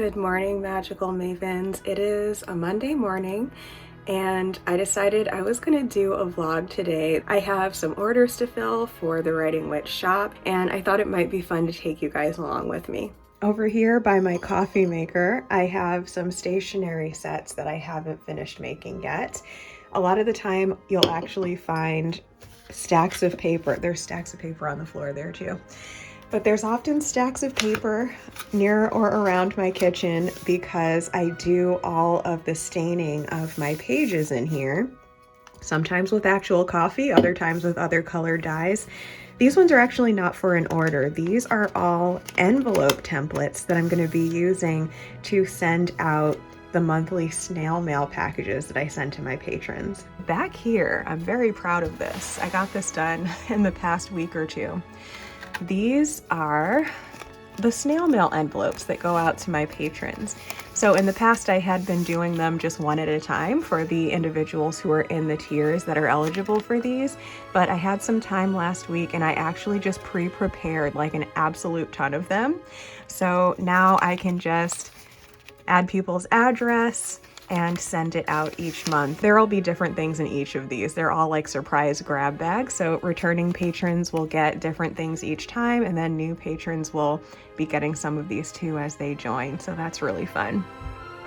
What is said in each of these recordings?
Good morning, magical mavens. It is a Monday morning and I decided I was gonna do a vlog today. I have some orders to fill for the Writing Witch shop and I thought it might be fun to take you guys along with me. Over here by my coffee maker, I have some stationery sets that I haven't finished making yet. A lot of the time you'll actually find stacks of paper. There's stacks of paper on the floor there too. But there's often stacks of paper near or around my kitchen because I do all of the staining of my pages in here. Sometimes with actual coffee, other times with other colored dyes. These ones are actually not for an order. These are all envelope templates that I'm going to be using to send out the monthly snail mail packages that I send to my patrons. Back here, I'm very proud of this. I got this done in the past week or two. These are the snail mail envelopes that go out to my patrons. So in the past I had been doing them just one at a time for the individuals who are in the tiers that are eligible for these, but I had some time last week and I actually just pre-prepared like an absolute ton of them. So now I can just add people's address and send it out each month. There'll be different things in each of these. They're all like surprise grab bags. So returning patrons will get different things each time, and then new patrons will be getting some of these too as they join. So that's really fun.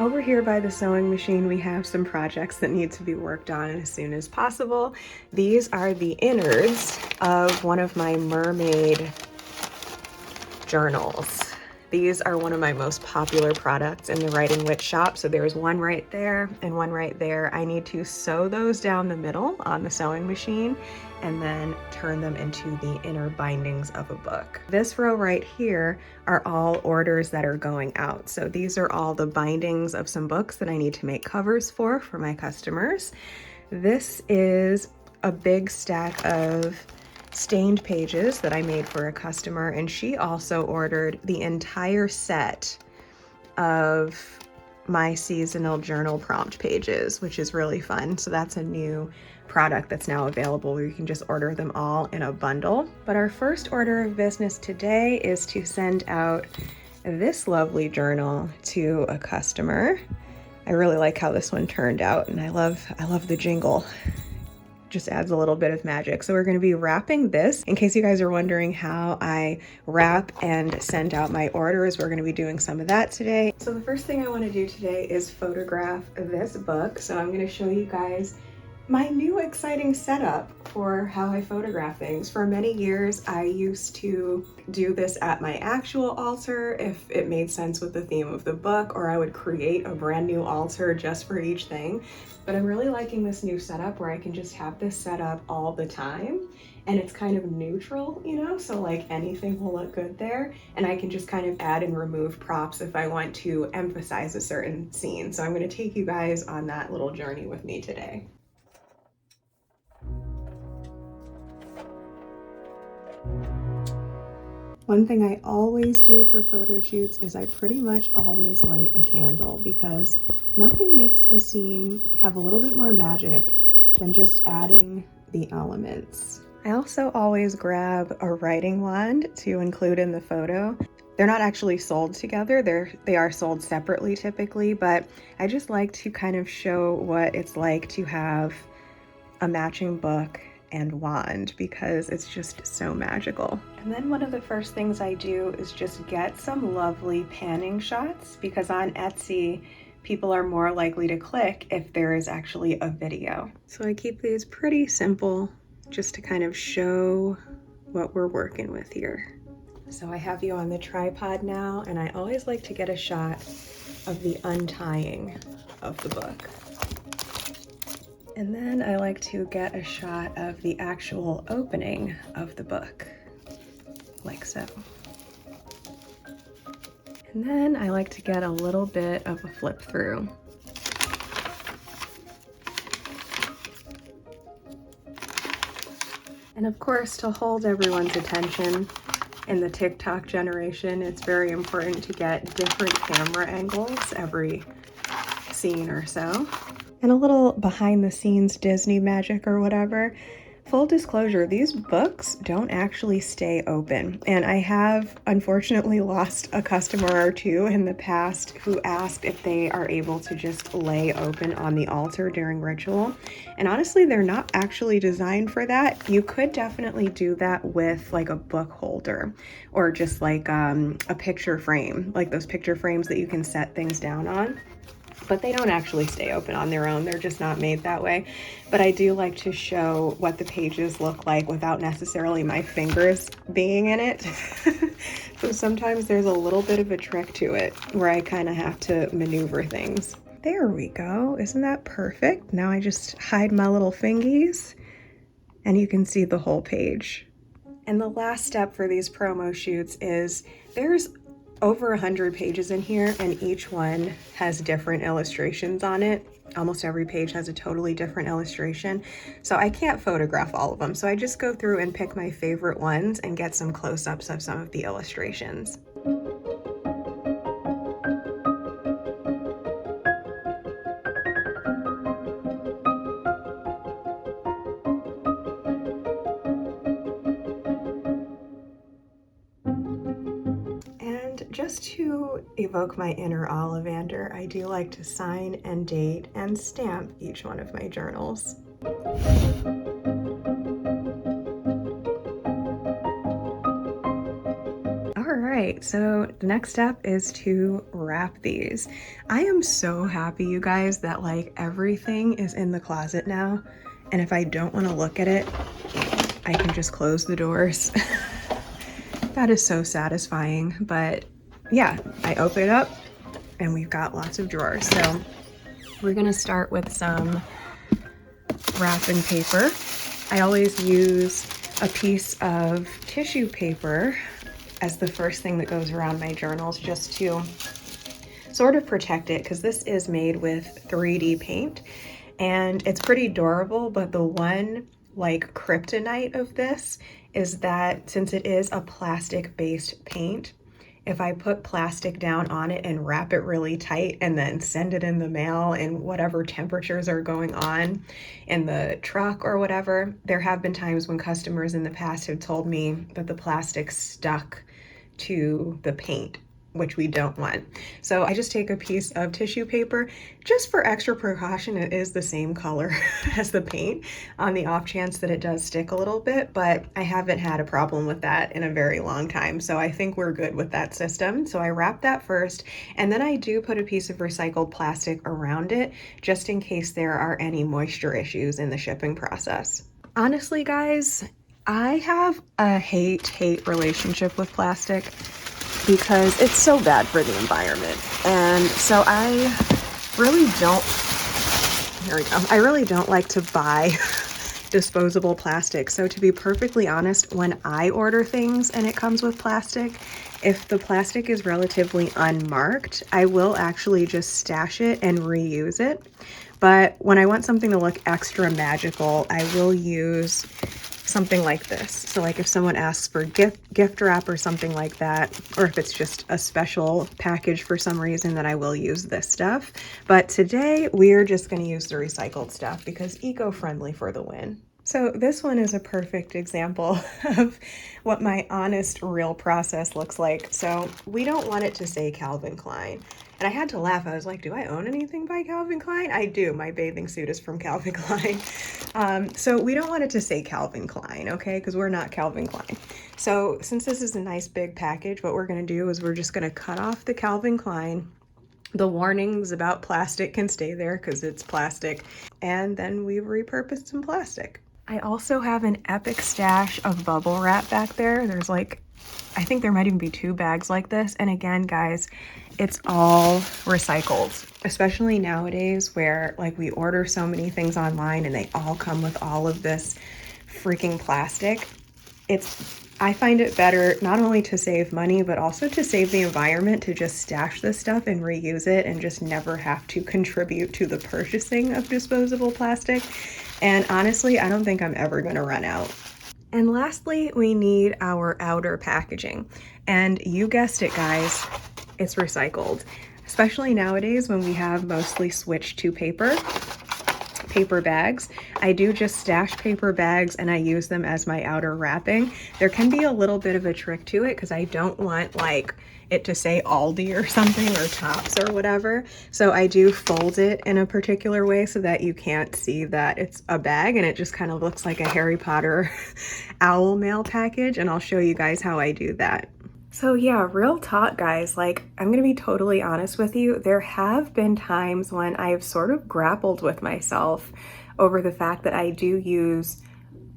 Over here by the sewing machine, we have some projects that need to be worked on as soon as possible. These are the innards of one of my mermaid journals. These are one of my most popular products in the Writing Witch shop. So there's one right there and one right there. I need to sew those down the middle on the sewing machine and then turn them into the inner bindings of a book. This row right here are all orders that are going out. So these are all the bindings of some books that I need to make covers for my customers. This is a big stack of stained pages that I made for a customer, and she also ordered the entire set of my seasonal journal prompt pages, which is really fun. So that's a new product that's now available where you can just order them all in a bundle. But our first order of business today is to send out this lovely journal to a customer. I really like how this one turned out, and I love the jingle. Just adds a little bit of magic. So we're going to be wrapping this. In case you guys are wondering how I wrap and send out my orders, we're going to be doing some of that today. So the first thing I want to do today is photograph this book. So I'm going to show you guys my new exciting setup for how I photograph things. For many years, I used to do this at my actual altar if it made sense with the theme of the book, or I would create a brand new altar just for each thing. But I'm really liking this new setup where I can just have this set up all the time and it's kind of neutral, you know, so like anything will look good there, and I can just kind of add and remove props if I want to emphasize a certain scene. So I'm going to take you guys on that little journey with me today. One thing I always do for photo shoots is I pretty much always light a candle because nothing makes a scene have a little bit more magic than just adding the elements. I also always grab a writing wand to include in the photo. They're not actually sold together, they are sold separately typically, but I just like to kind of show what it's like to have a matching book and wand because it's just so magical. And then one of the first things I do is just get some lovely panning shots because on Etsy, people are more likely to click if there is actually a video. So I keep these pretty simple just to kind of show what we're working with here. So I have you on the tripod now, and I always like to get a shot of the untying of the book. And then I like to get a shot of the actual opening of the book, like so. And then I like to get a little bit of a flip through. And of course, to hold everyone's attention in the TikTok generation, it's very important to get different camera angles every scene or so. And a little behind the scenes Disney magic or whatever. Full disclosure, these books don't actually stay open, and I have unfortunately lost a customer or two in the past who asked if they are able to just lay open on the altar during ritual, and honestly they're not actually designed for that. You could definitely do that with like a book holder or just like a picture frame, like those picture frames that you can set things down on. But they don't actually stay open on their own. They're just not made that way. But I do like to show what the pages look like without necessarily my fingers being in it. So sometimes there's a little bit of a trick to it where I kind of have to maneuver things. There we go. Isn't that perfect? Now I just hide my little fingies and you can see the whole page. And the last step for these promo shoots is there's over 100 pages in here, and each one has different illustrations on it. Almost every page has a totally different illustration, so I can't photograph all of them. So I just go through and pick my favorite ones and get some close-ups of some of the illustrations. Just to evoke my inner Ollivander, I do like to sign and date and stamp each one of my journals. Alright, so the next step is to wrap these. I am so happy, you guys, that like everything is in the closet now, and if I don't want to look at it, I can just close the doors. That is so satisfying, but yeah, I open it up and we've got lots of drawers. So we're gonna start with some wrapping paper. I always use a piece of tissue paper as the first thing that goes around my journals, just to sort of protect it, because this is made with 3D paint and it's pretty durable. But the one like kryptonite of this is that since it is a plastic based paint, if I put plastic down on it and wrap it really tight and then send it in the mail in whatever temperatures are going on in the truck or whatever, there have been times when customers in the past have told me that the plastic stuck to the paint, which we don't want. So I just take a piece of tissue paper just for extra precaution. It is the same color as the paint on the off chance that it does stick a little bit, but I haven't had a problem with that in a very long time. So I think we're good with that system. So I wrap that first, and then I do put a piece of recycled plastic around it just in case there are any moisture issues in the shipping process. Honestly, guys, I have a hate-hate relationship with plastic because it's so bad for the environment. And so I really don't like to buy disposable plastic. So to be perfectly honest, when I order things and it comes with plastic, if the plastic is relatively unmarked, I will actually just stash it and reuse it. But when I want something to look extra magical, I will use something like this. So like if someone asks for gift wrap or something like that, or if it's just a special package for some reason, then I will use this stuff. But today we're just going to use the recycled stuff because eco-friendly for the win. So this one is a perfect example of what my honest, real process looks like. So we don't want it to say Calvin Klein. And I had to laugh. I was like, do I own anything by Calvin Klein? I do. My bathing suit is from Calvin Klein. So we don't want it to say Calvin Klein, okay? Because we're not Calvin Klein. So since this is a nice big package, what we're going to do is we're just going to cut off the Calvin Klein. The warnings about plastic can stay there because it's plastic. And then we've repurposed some plastic. I also have an epic stash of bubble wrap back there. There's like, I think there might even be 2 bags like this. And again, guys, it's all recycled, especially nowadays where like we order so many things online and they all come with all of this freaking plastic. I find it better not only to save money, but also to save the environment, to just stash this stuff and reuse it and just never have to contribute to the purchasing of disposable plastic. And honestly, I don't think I'm ever going to run out. And lastly, we need our outer packaging. And you guessed it, guys, it's recycled. Especially nowadays when we have mostly switched to paper. paper bags. I do just stash paper bags and I use them as my outer wrapping. There can be a little bit of a trick to it because I don't want like it to say Aldi or something or Tops or whatever. So I do fold it in a particular way so that you can't see that it's a bag and it just kind of looks like a Harry Potter owl mail package, and I'll show you guys how I do that. So yeah, real talk guys, like I'm gonna be totally honest with you, there have been times when I've sort of grappled with myself over the fact that I do use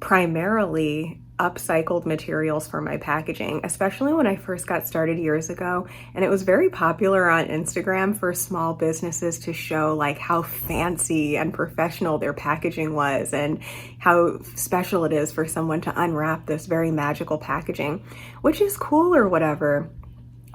primarily upcycled materials for my packaging, especially when I first got started years ago. And it was very popular on Instagram for small businesses to show like how fancy and professional their packaging was and how special it is for someone to unwrap this very magical packaging, which is cool or whatever.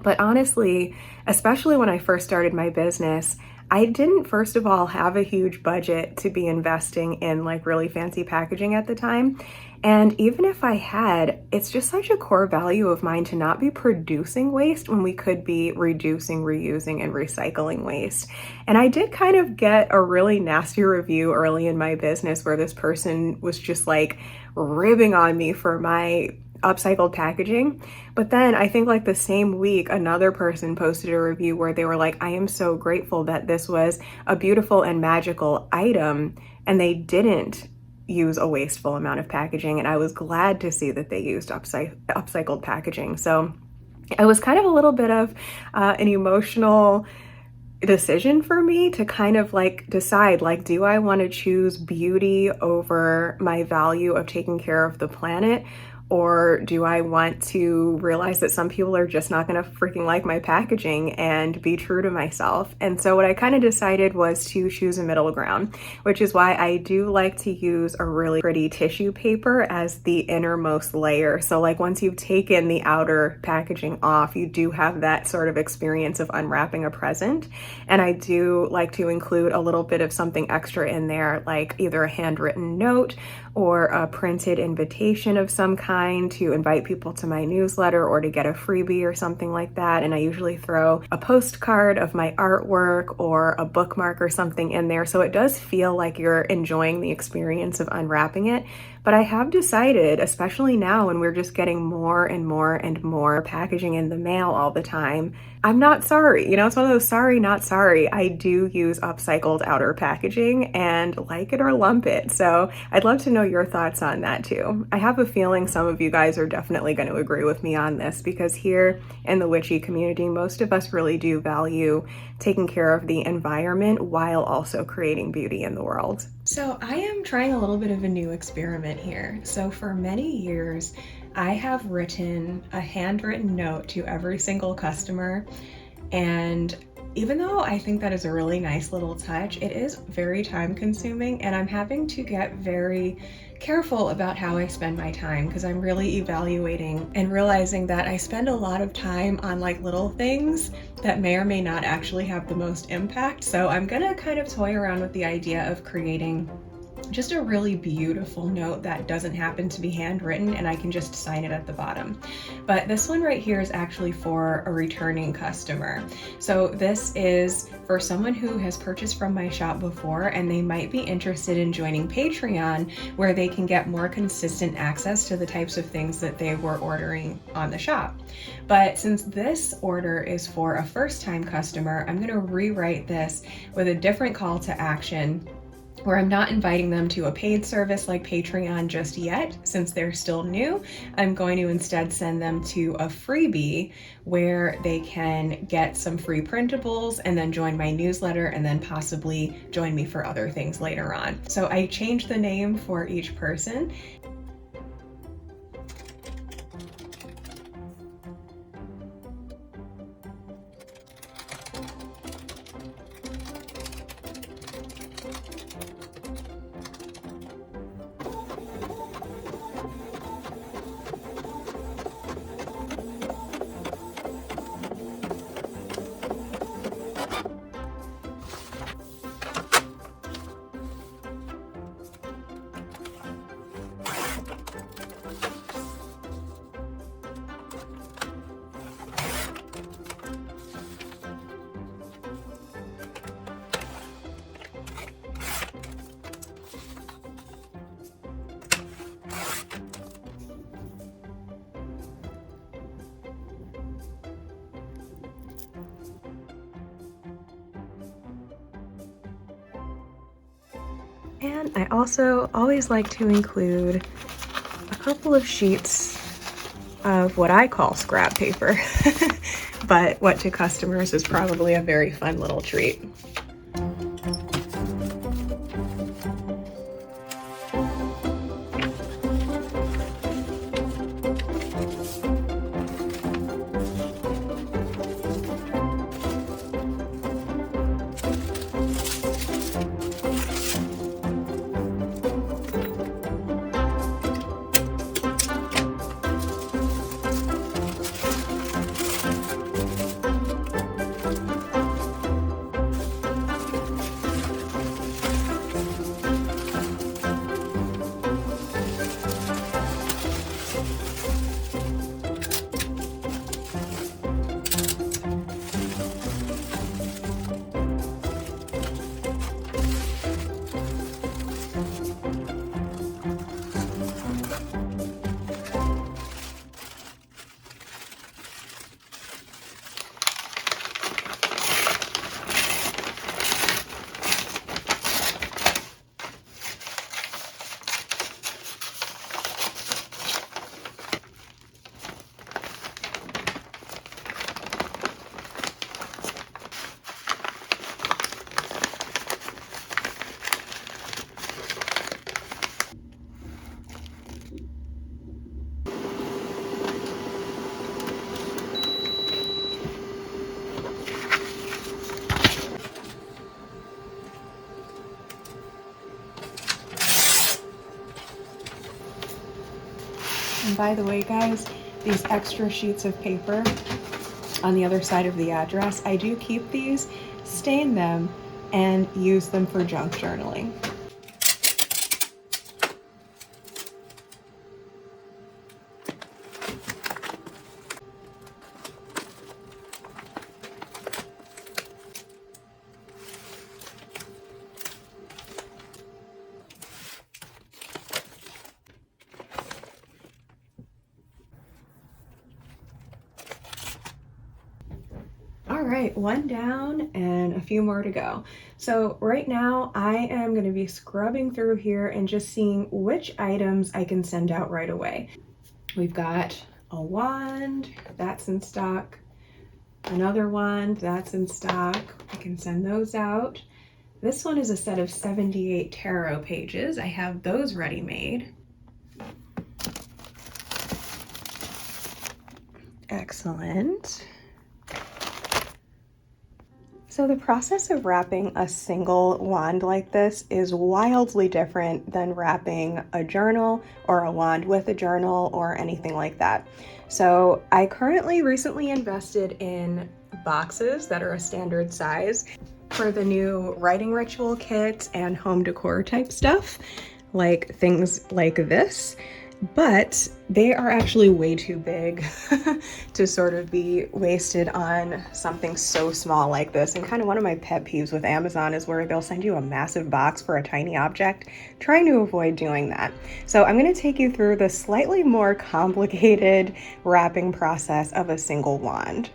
But honestly, especially when I first started my business, I didn't, first of all, have a huge budget to be investing in like really fancy packaging at the time. And even if I had, it's just such a core value of mine to not be producing waste when we could be reducing, reusing, and recycling waste. And I did kind of get a really nasty review early in my business where this person was just like ribbing on me for my upcycled packaging. But then I think like the same week, another person posted a review where they were like, I am so grateful that this was a beautiful and magical item and they didn't use a wasteful amount of packaging. And I was glad to see that they used upcycled packaging. So it was kind of a little bit of an emotional decision for me to kind of like decide, like, do I want to choose beauty over my value of taking care of the planet? Or do I want to realize that some people are just not going to freaking like my packaging and be true to myself? And so what I kind of decided was to choose a middle ground, which is why I do like to use a really pretty tissue paper as the innermost layer. So like once you've taken the outer packaging off, you do have that sort of experience of unwrapping a present. And I do like to include a little bit of something extra in there, like either a handwritten note or a printed invitation of some kind to invite people to my newsletter or to get a freebie or something like that. And I usually throw a postcard of my artwork or a bookmark or something in there. So it does feel like you're enjoying the experience of unwrapping it. But I have decided, especially now when we're just getting more and more and more packaging in the mail all the time, I'm not sorry. You know, it's one of those sorry, not sorry. I do use upcycled outer packaging and like it or lump it. So I'd love to know your thoughts on that too. I have a feeling some of you guys are definitely going to agree with me on this because here in the witchy community, most of us really do value taking care of the environment while also creating beauty in the world. So I am trying a little bit of a new experiment here. So for many years, I have written a handwritten note to every single customer, and even though I think that is a really nice little touch, it is very time consuming and I'm having to get very careful about how I spend my time because I'm really evaluating and realizing that I spend a lot of time on like little things that may or may not actually have the most impact. So I'm gonna kind of toy around with the idea of creating just a really beautiful note that doesn't happen to be handwritten and I can just sign it at the bottom. But this one right here is actually for a returning customer. So this is for someone who has purchased from my shop before and they might be interested in joining Patreon where they can get more consistent access to the types of things that they were ordering on the shop. But since this order is for a first-time customer, I'm gonna rewrite this with a different call to action where I'm not inviting them to a paid service like Patreon just yet, since they're still new. I'm going to instead send them to a freebie where they can get some free printables and then join my newsletter and then possibly join me for other things later on. So I changed the name for each person. And I also always like to include a couple of sheets of what I call scrap paper, but what to customers is probably a very fun little treat. And by the way, guys, these extra sheets of paper on the other side of the address, I do keep these, stain them, and use them for junk journaling. All right, one down and a few more to go. So right now I am going to be scrubbing through here and just seeing which items I can send out right away. We've got a wand, that's in stock. Another wand, that's in stock. I can send those out. This one is a set of 78 tarot pages. I have those ready-made. Excellent. So the process of wrapping a single wand like this is wildly different than wrapping a journal or a wand with a journal or anything like that. So I recently invested in boxes that are a standard size for the new writing ritual kits and home decor type stuff, like things like this. But they are actually way too big to sort of be wasted on something so small like this. And kind of one of my pet peeves with Amazon is where they'll send you a massive box for a tiny object. Trying to avoid doing that. So I'm going to take you through the slightly more complicated wrapping process of a single wand.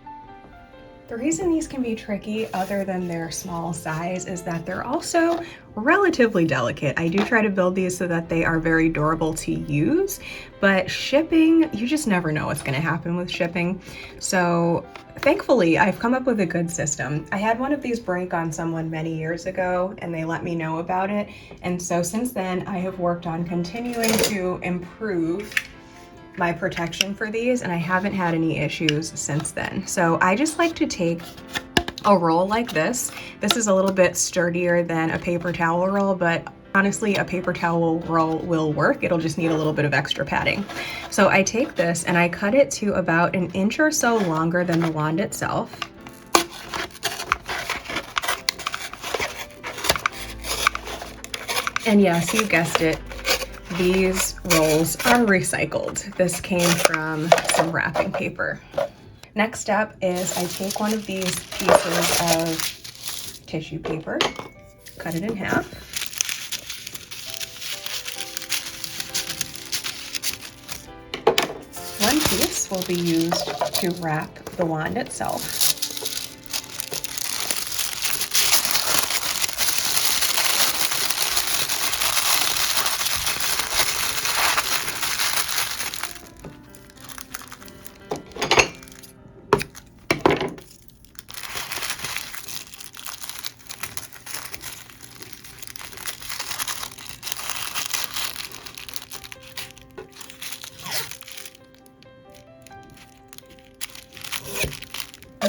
The reason these can be tricky, other than their small size, is that they're also relatively delicate. I do try to build these so that they are very durable to use, but shipping, you just never know what's going to happen with shipping. So thankfully, I've come up with a good system. I had one of these break on someone many years ago, and they let me know about it. And so since then, I have worked on continuing to improve my protection for these, and I haven't had any issues since then. So I just like to take a roll like this. This is a little bit sturdier than a paper towel roll, but honestly, a paper towel roll will work. It'll just need a little bit of extra padding. So I take this and I cut it to about an inch or so longer than the wand itself. And yes, you guessed it, these rolls are recycled. This came from some wrapping paper. Next step is I take one of these pieces of tissue paper, cut it in half. One piece will be used to wrap the wand itself.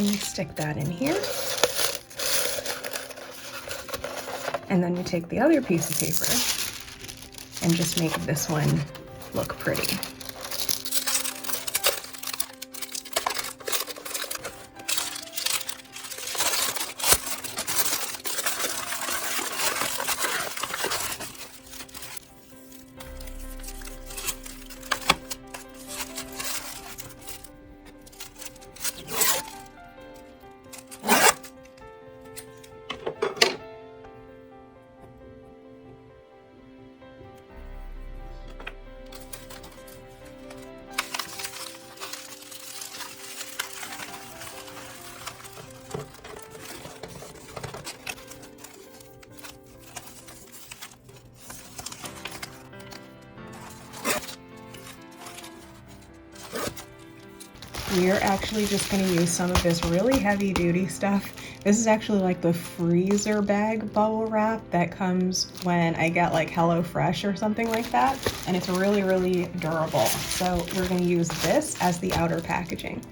And you stick that in here. And then you take the other piece of paper and just make this one look pretty. We are actually just going to use some of this really heavy duty stuff. This is actually like the freezer bag bubble wrap that comes when I get like HelloFresh or something like that. And it's really, really durable. So we're going to use this as the outer packaging.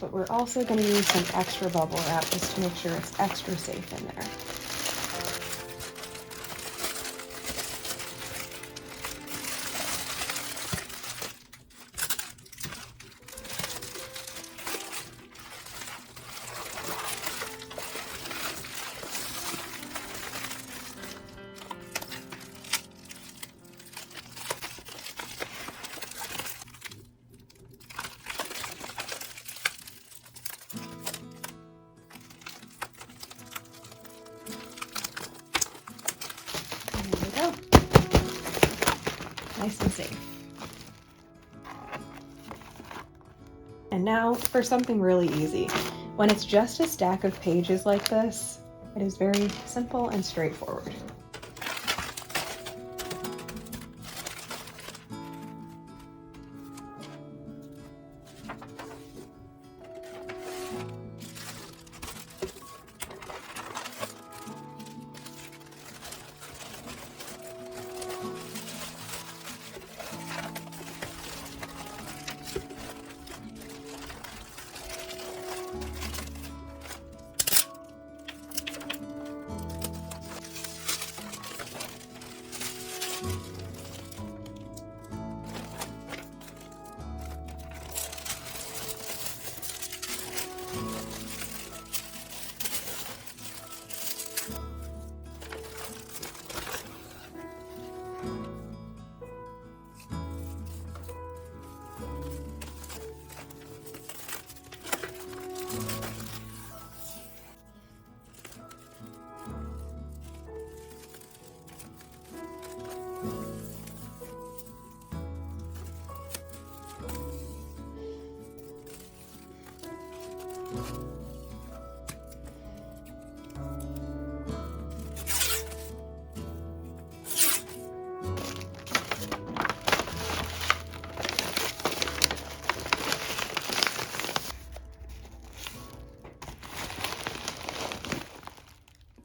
But we're also going to use some extra bubble wrap just to make sure it's extra safe in there. Nice and safe. And now for something really easy. When it's just a stack of pages like this, it is very simple and straightforward.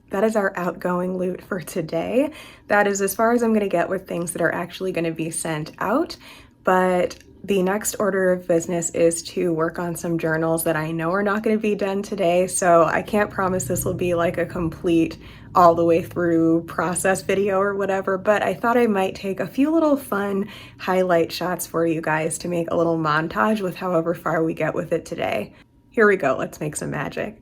That is our outgoing loot for today. That is as far as I'm going to get with things that are actually going to be sent out. But the next order of business is to work on some journals that I know are not going to be done today. So I can't promise this will be like a complete all the way through process video or whatever, but I thought I might take a few little fun highlight shots for you guys to make a little montage with however far we get with it today. Here we go. Let's make some magic.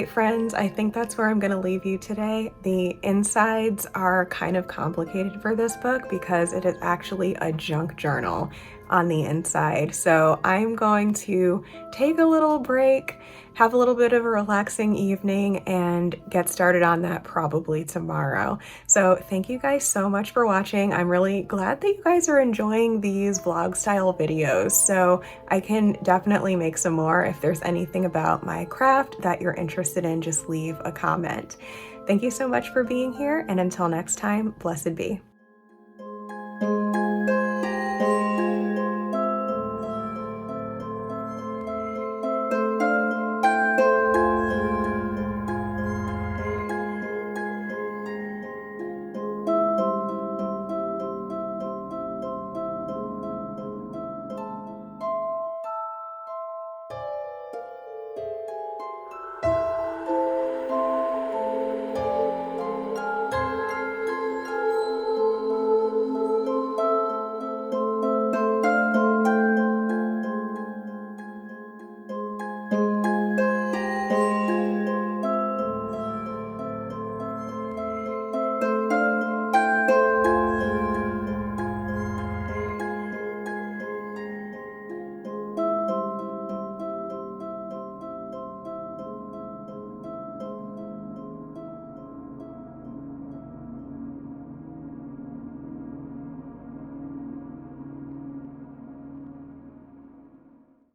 right, friends, I think that's where I'm going to leave you today. The insides are kind of complicated for this book because it is actually a junk journal on the inside. So I'm going to take a little break, have a little bit of a relaxing evening, and get started on that probably tomorrow. So thank you guys so much for watching. I'm really glad that you guys are enjoying these vlog style videos. So I can definitely make some more. If there's anything about my craft that you're interested in, just leave a comment. Thank you so much for being here, and until next time, blessed be.